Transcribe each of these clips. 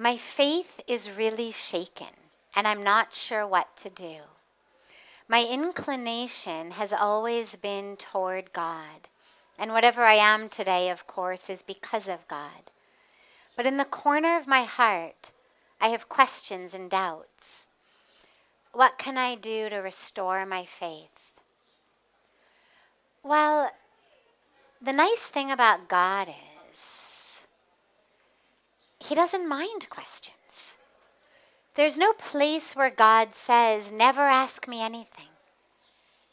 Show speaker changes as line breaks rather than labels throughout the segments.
My faith is really shaken, and I'm not sure what to do. My inclination has always been toward God, and whatever I am today, of course, is because of God. But in the corner of my heart, I have questions and doubts. What can I do to restore my faith? Well, the nice thing about God is He doesn't mind questions. There's no place where God says, never ask me anything.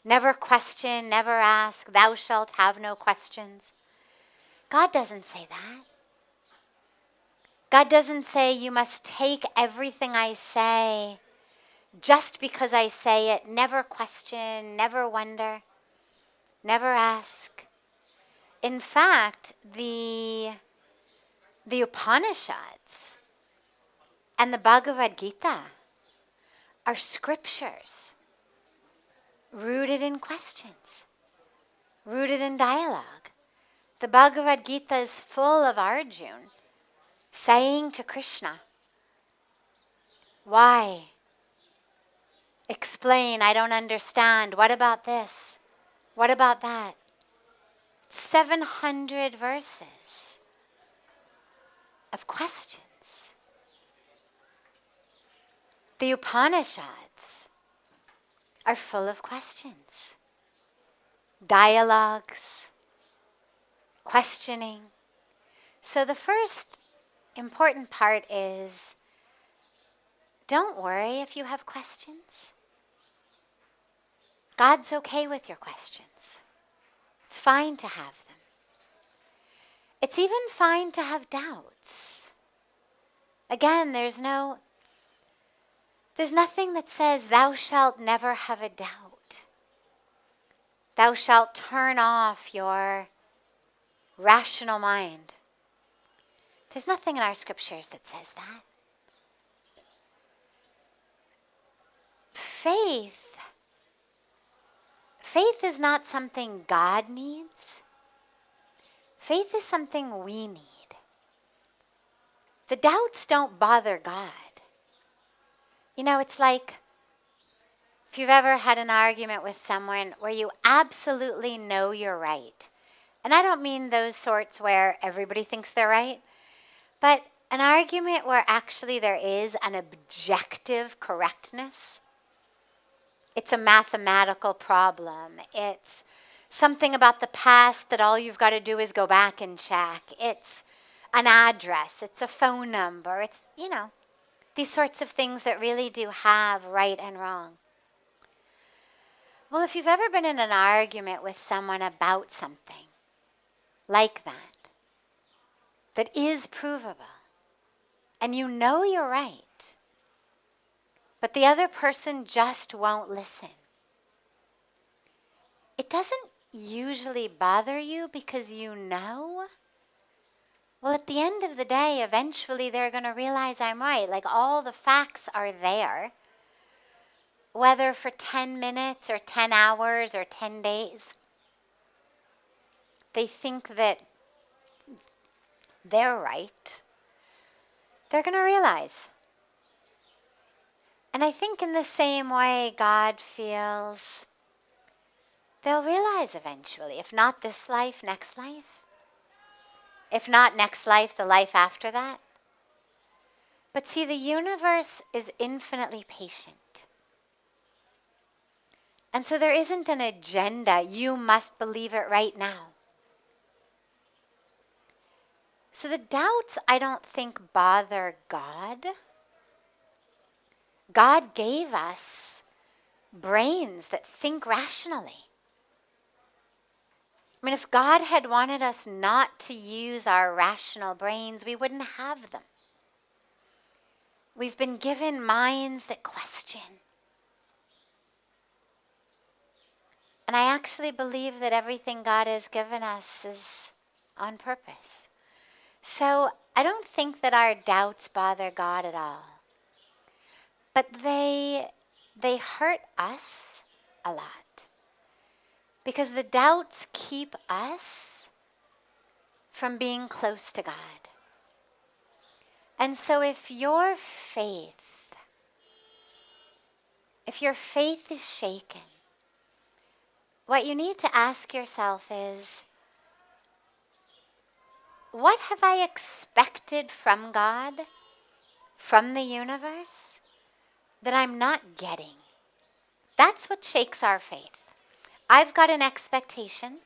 Never question, never ask, thou shalt have no questions. God doesn't say that. God doesn't say you must take everything I say just because I say it. Never question, never wonder, never ask. In fact, the Upanishads and the Bhagavad Gita are scriptures rooted in questions, rooted in dialogue. The Bhagavad Gita is full of Arjuna saying to Krishna, why? Explain, I don't understand. What about this? What about that? 700 verses of questions. The Upanishads are full of questions, dialogues, questioning. So the first important part is, don't worry if you have questions. God's okay with your questions. It's fine to have them. It's even fine to have doubts. Again, there's nothing that says thou shalt never have a doubt. Thou shalt turn off your rational mind. There's nothing in our scriptures that says that. Faith is not something God needs. Faith is something we need. The doubts don't bother God. You know, it's like if you've ever had an argument with someone where you absolutely know you're right. And I don't mean those sorts where everybody thinks they're right, but an argument where actually there is an objective correctness. It's a mathematical problem. It's something about the past that all you've got to do is go back and check. It's an address. It's a phone number. It's, these sorts of things that really do have right and wrong. Well, if you've ever been in an argument with someone about something like that is provable, and you know you're right, but the other person just won't listen, it doesn't usually bother you because you know, well, at the end of the day, eventually they're going to realize I'm right. Like, all the facts are there. Whether for 10 minutes or 10 hours or 10 days, they think that they're right. They're going to realize. And I think in the same way God feels, they'll realize eventually. If not this life, next life. If not next life, the life after that. But see, the universe is infinitely patient. And so there isn't an agenda, you must believe it right now. So the doubts, I don't think, bother God. God gave us brains that think rationally. I mean, if God had wanted us not to use our rational brains, we wouldn't have them. We've been given minds that question. And I actually believe that everything God has given us is on purpose. So I don't think that our doubts bother God at all. But they hurt us a lot. Because the doubts keep us from being close to God. And so if your faith is shaken, what you need to ask yourself is, what have I expected from God, from the universe, that I'm not getting? That's what shakes our faith. I've got an expectation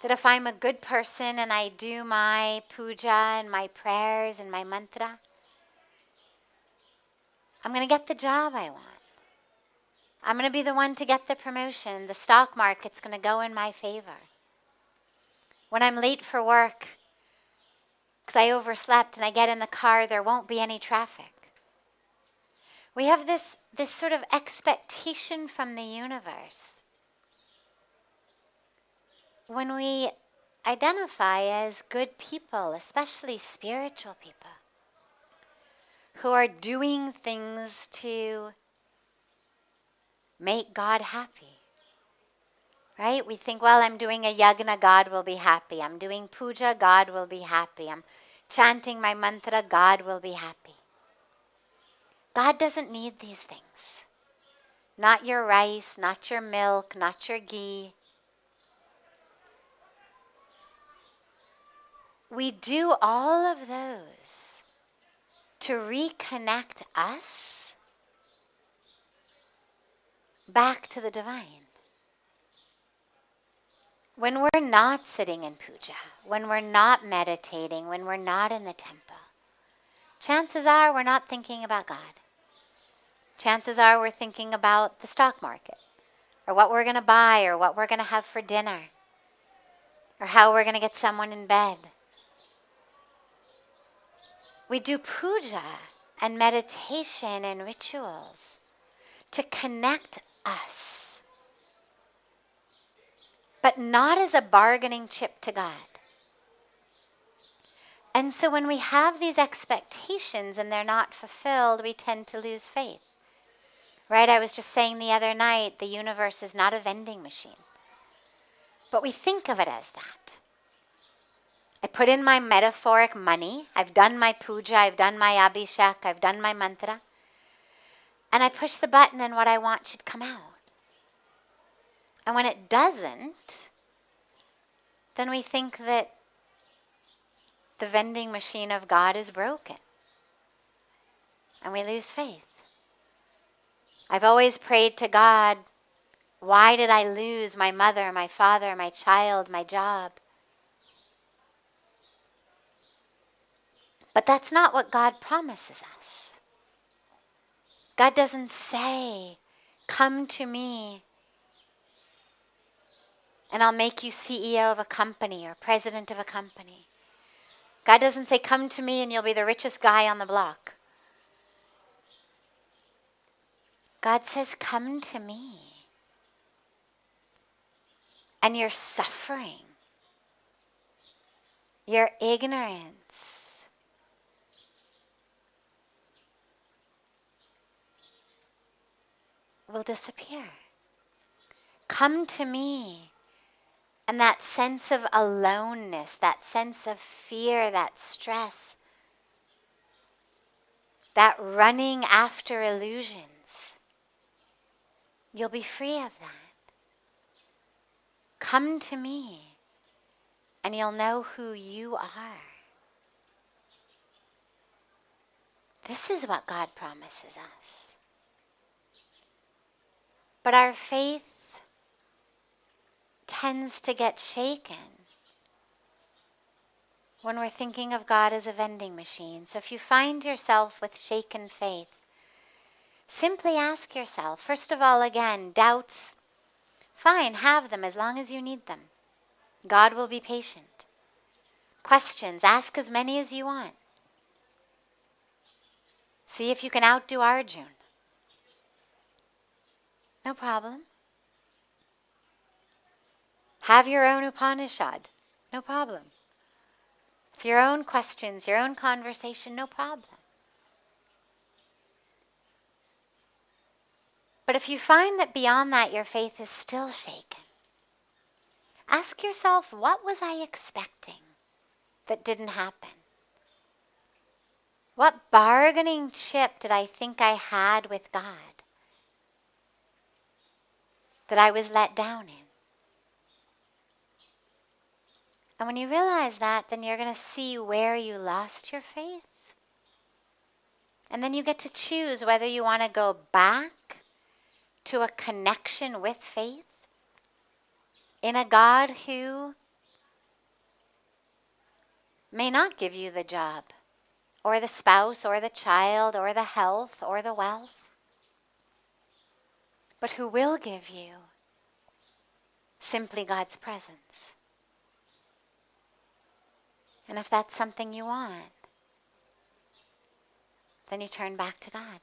that if I'm a good person and I do my puja and my prayers and my mantra, I'm going to get the job I want. I'm going to be the one to get the promotion. The stock market's going to go in my favor. When I'm late for work because I overslept and I get in the car, there won't be any traffic. We have this sort of expectation from the universe. When we identify as good people, especially spiritual people, who are doing things to make God happy, right? We think, well, I'm doing a yagna, God will be happy. I'm doing puja, God will be happy. I'm chanting my mantra, God will be happy. God doesn't need these things. Not your rice, not your milk, not your ghee. We do all of those to reconnect us back to the divine. When we're not sitting in puja, when we're not meditating, when we're not in the temple, chances are we're not thinking about God. Chances are we're thinking about the stock market, or what we're going to buy, or what we're going to have for dinner, or how we're going to get someone in bed. We do puja and meditation and rituals to connect us, but not as a bargaining chip to God. And so when we have these expectations and they're not fulfilled, we tend to lose faith. Right? I was just saying the other night, the universe is not a vending machine. But we think of it as that. I put in my metaphoric money. I've done my puja, I've done my abhishek, I've done my mantra. And I push the button and what I want should come out. And when it doesn't, then we think that the vending machine of God is broken. And we lose faith. I've always prayed to God, why did I lose my mother, my father, my child, my job? But that's not what God promises us. God doesn't say, come to me and I'll make you CEO of a company or president of a company. God doesn't say, come to me and you'll be the richest guy on the block. God says, come to me. And your suffering, your ignorance, will disappear. Come to me. And that sense of aloneness, that sense of fear, that stress, that running after illusions, you'll be free of that. Come to me and you'll know who you are. This is what God promises us. But our faith tends to get shaken when we're thinking of God as a vending machine. So if you find yourself with shaken faith, simply ask yourself, first of all, again, doubts, fine, have them as long as you need them. God will be patient. Questions, ask as many as you want. See if you can outdo Arjun. No problem. Have your own Upanishad. No problem. It's your own questions, your own conversation, no problem. But if you find that beyond that your faith is still shaken, ask yourself, what was I expecting that didn't happen? What bargaining chip did I think I had with God that I was let down in? And when you realize that, then you're going to see where you lost your faith. And then you get to choose whether you want to go back to a connection with faith in a God who may not give you the job, or the spouse, or the child, or the health, or the wealth, but who will give you simply God's presence. And if that's something you want, then you turn back to God.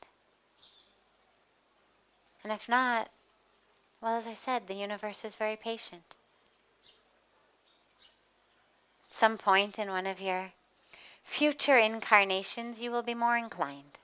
And if not, well, as I said, the universe is very patient. At some point in one of your future incarnations, you will be more inclined